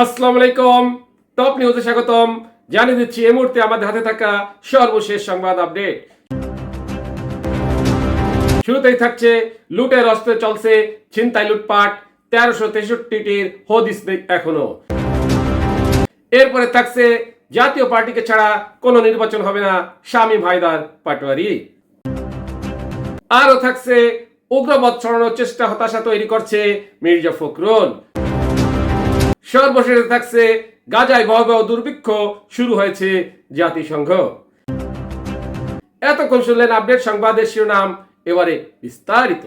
আসসালামু আলাইকুম। টপ নিউজে স্বাগতম। জানিয়ে দিচ্ছি এই মুহূর্তে আমাদের হাতে থাকা সর্বশেষ সংবাদ আপডেট। শুরুতেই থাকছে লুটের অস্ত্রে চলছে ছিনতাই লুটপাট, 1363টির হদিস নেই এখনো। এরপরে থাকছে জাতীয় পার্টিকে ছাড়া কোনো নির্বাচন হবে না, শামীম হায়দার পাটোয়ারি। আরও থাকছে উগ্রবাদ ছড়ানোর চেষ্টা হতাশা তৈরি করছে মির্জা ফখরুল। সর্বশেষে থাকছে গাজায় ভয়াবহ দুর্ভিক্ষ শুরু হয়েছে জাতিসংঘ। এতক্ষণ শুনলেন আপডেট সংবাদের শিরোনাম, এবারে বিস্তারিত।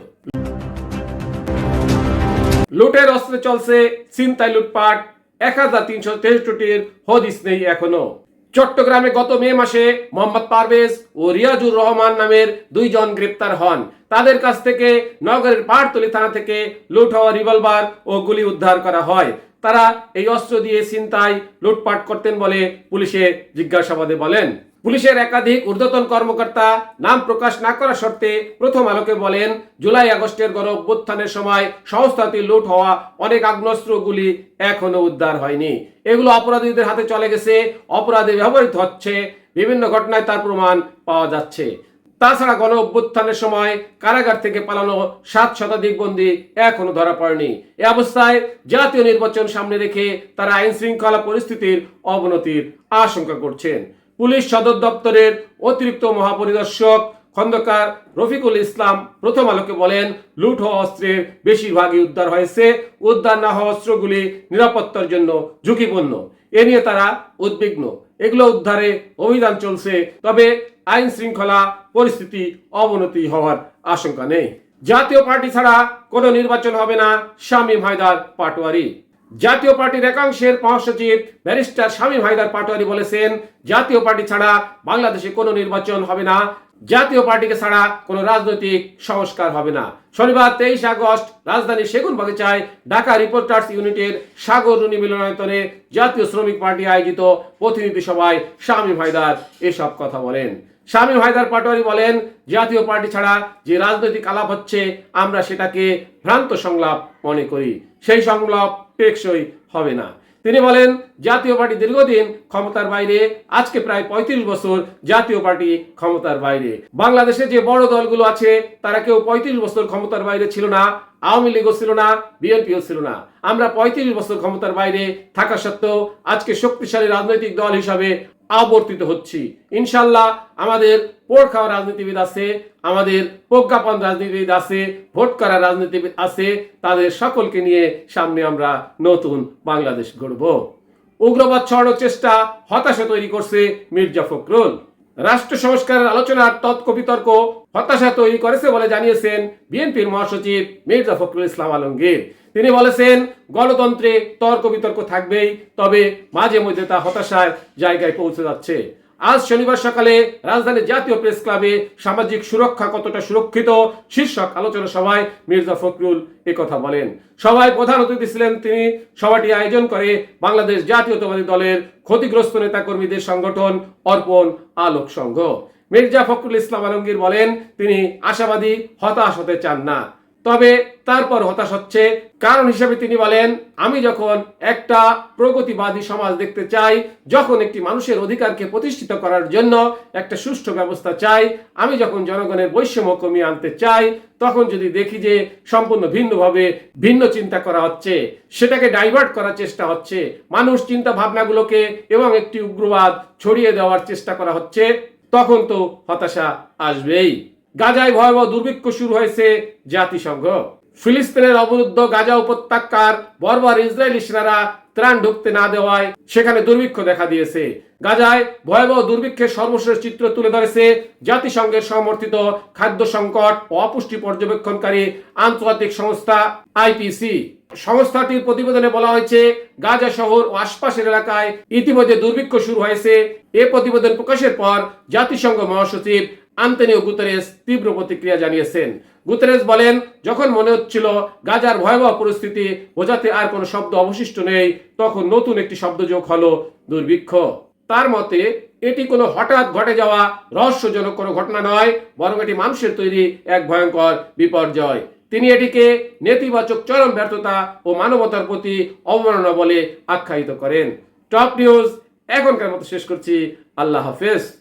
লুটের অস্ত্রে চলছে ছিনতাই লুটপাট, 1363টির হদিস নেই এখনো। চট্টগ্রামে গত মে মাসে মোহাম্মদ পারভেজ ও রিয়াজুর রহমান নামের দুইজন গ্রেপ্তার হন। তাদের কাছ থেকে নগরের পাহাড়তলী থানা থেকে লুট হওয়া রিভলভার ও গুলি উদ্ধার করা হয়। তারা এই অস্ত্র দিয়ে ছিনতাই লুটপাট করতেন বলে পুলিশের জিজ্ঞাসাবাদে বলেন। পুলিশের একাধিক ঊর্ধ্বতন কর্মকর্তা নাম প্রকাশ না করা শর্তে প্রথম আলোকে বলেন, জুলাই আগস্টের গণ অভ্যুত্থানের সময় সংস্থাটি লুট হওয়া অনেক আগ্নেয়াস্ত্রগুলি এখনো উদ্ধার হয়নি। এগুলো অপরাধীদের হাতে চলে গেছে, অপরাধে ব্যবহৃত হচ্ছে, বিভিন্ন ঘটনায় তার প্রমাণ পাওয়া যাচ্ছে। তাছাড়া গণ অভ্যুত্থানের সময় কারাগার থেকে পালানো 7 শতাধিক বন্দী এখনো ধরা পড়েনি। এ অবস্থায় জাতীয় নির্বাচন সামনে রেখে তারা আইন শৃঙ্খলা পরিস্থিতির অবনতির আশঙ্কা করছেন। পুলিশ সদর দপ্তরের অতিরিক্ত মহাপরিদর্শক খন্দকার রফিকুল ইসলাম প্রথম আলোকে বলেন, লুট হওয়া অস্ত্রের বেশিরভাগই উদ্ধার হয়েছে। উদ্ধার না হওয়া অস্ত্রগুলি নিরাপত্তার জন্য ঝুঁকিপূর্ণ। এ নিয়ে তারা উদ্বিগ্ন। এগুলো উদ্ধারে অভিযান চলছে, তবে আইন শৃঙ্খলা পরিস্থিতি অবনতি হওয়ার আশঙ্কা নেই। জাতীয় পার্টি ছাড়া কোনো নির্বাচন হবে না, শামীম হায়দার পাটোয়ারি। জাতীয় পার্টির একাংশের মহাসচিব ব্যারিস্টার শামীম হায়দার পাটোয়ারি বলেছেন, জাতীয় পার্টি ছাড়া বাংলাদেশে কোনো নির্বাচন হবে না, জাতীয় পার্টিকে ছাড়া কোনো রাজনৈতিক সংস্কার হবে না। শনিবার 23 আগস্ট রাজধানীর সেগুনবাগিচায় ঢাকা রিপোর্টার্স ইউনিটের সাগর রুনি মিলনায়তনে জাতীয় শ্রমিক পার্টি আয়োজিত প্রতিনিধি সভায় শামীম হায়দার এসব কথা বলেন। শামীম হায়দার পাটোয়ারি বলেন, জাতীয় পার্টি ছাড়া যে রাজনৈতিক আলাপ হচ্ছে আমরা সেটাকে ভ্রান্ত সংলাপ মনে করি। সেই সংলাপ টেকসই হবে না। তিনি বলেন, জাতীয় পার্টি দীর্ঘদিন ক্ষমতার বাইরে, আজকে প্রায় 35 বছর জাতীয় পার্টি ক্ষমতার বাইরে। বাংলাদেশে যে বড় দলগুলো আছে তারা কেউ 35 বছর ক্ষমতার বাইরে ছিল না। আওয়ামী লীগও ছিল না, বিএনপিও ছিল না। আমরা 35 বছর ক্ষমতার বাইরে থাকা সত্ত্বেও আজকে শক্তিশালী রাজনৈতিক দল হিসাবে আবর্তিত হচ্ছি। ইনশাল্লাহ আমাদের পোড় খাওয়া রাজনীতিবিদ আছে, আমাদের প্রজ্ঞাপন রাজনীতিবিদ আছে, ভোট করা রাজনীতিবিদ আছে। তাদের সকলকে নিয়ে সামনে আমরা নতুন বাংলাদেশ গড়ব। উগ্রবাদ ছড়ানোর চেষ্টা হতাশা তৈরি করছে মির্জা ফখরুল। রাষ্ট্র সংস্কারের আলোচনার তৎকবিতর্ক হতাশা তৈরি করেছে বলে জানিয়েছেন বিএনপির মহাসচিব মির্জা ফখরুল ইসলাম আলমগীর। তিনি বলেছেন, গণতন্ত্রে তর্ক বিতর্ক থাকবেই, তবে মাঝে মধ্যে তা হতাশার জায়গায় পৌঁছে যাচ্ছে। আজ শনিবার সকালে রাজধানীর জাতীয় প্রেস ক্লাবে সামাজিক সুরক্ষা কতটা সুরক্ষিত শীর্ষক আলোচনা সভায় মির্জা ফখরুল একথা বলেন। সভায় প্রধান অতিথি ছিলেন তিনি। সভাটি আয়োজন করে বাংলাদেশ জাতীয়তাবাদী দলের ক্ষতিগ্রস্ত নেতাকর্মীদের সংগঠন অর্পণ আলোক সংঘ। মির্জা ফখরুল ইসলাম আলমগীর বলেন, তিনি আশাবাদী, হতাশ হতে চান না, তবে তারপর হতাশ হচ্ছে। কারণ হিসেবে তিনি বলেন, আমি যখন একটা প্রগতিবাদী সমাজ দেখতে চাই, যখন একটি মানুষের অধিকারকে প্রতিষ্ঠিত করার জন্য একটা সুষ্ঠু ব্যবস্থা চাই, আমি যখন জনগণের বৈষম্য কমিয়ে আনতে চাই, তখন যদি দেখি যে সম্পূর্ণ ভিন্নভাবে ভিন্ন চিন্তা করা হচ্ছে, সেটাকে ডাইভার্ট করার চেষ্টা হচ্ছে, মানুষ চিন্তা ভাবনাগুলোকে এবং একটি উগ্রবাদ ছড়িয়ে দেওয়ার চেষ্টা করা হচ্ছে, তখন তো হতাশা আসবেই। গাজায় ভয়াবহ দুর্ভিক্ষ শুরু হয়েছে জাতিসংঘ। ফিলিস্তিনের অবরুদ্ধ গাজা উপত্যকার বর্বর ইসরায়েলি সেনারা ত্রাণ ঢুকতে না দেওয়ায় সেখানে দুর্ভিক্ষ দেখা দিয়েছে। গাজায় ভয়াবহ দুর্ভিক্ষের সর্বশেষ চিত্র তুলে ধরেছে জাতিসংঘের সমর্থিত খাদ্য সংকট ও অপুষ্টি পর্যবেক্ষণকারী আন্তর্জাতিক সংস্থা আইপিসি। সংস্থাটির প্রতিবেদনে বলা হয়েছে, গাজা শহর ও আশপাশের এলাকায় ইতিমধ্যে দুর্ভিক্ষ শুরু হয়েছে। এ প্রতিবেদন প্রকাশের পর জাতিসংঘ মহাসচিব আন্তোনিও গুতেরেস তীব্র প্রতিক্রিয়া জানিয়েছেন। গুতেরেস বলেন, যখন মনে হচ্ছিল গাজার ভয়াবহ পরিস্থিতি বোঝাতে আর কোনো শব্দ অবশিষ্ট নেই, তখন নতুন একটি শব্দ যোগ হলো দুর্ভিক্ষ। তার মতে এটি কোনো হঠাৎ ঘটে যাওয়া রহস্যজনক কোনো ঘটনা নয়, বরং এটি মানুষের তৈরি এক ভয়ঙ্কর বিপর্যয়। তিনি এটিকে নেতিবাচক চরম ব্যর্থতা ও মানবতার প্রতি অবমাননা বলে আখ্যায়িত করেন। টপ নিউজ এখনকার মতো শেষ করছি। আল্লাহ হাফেজ।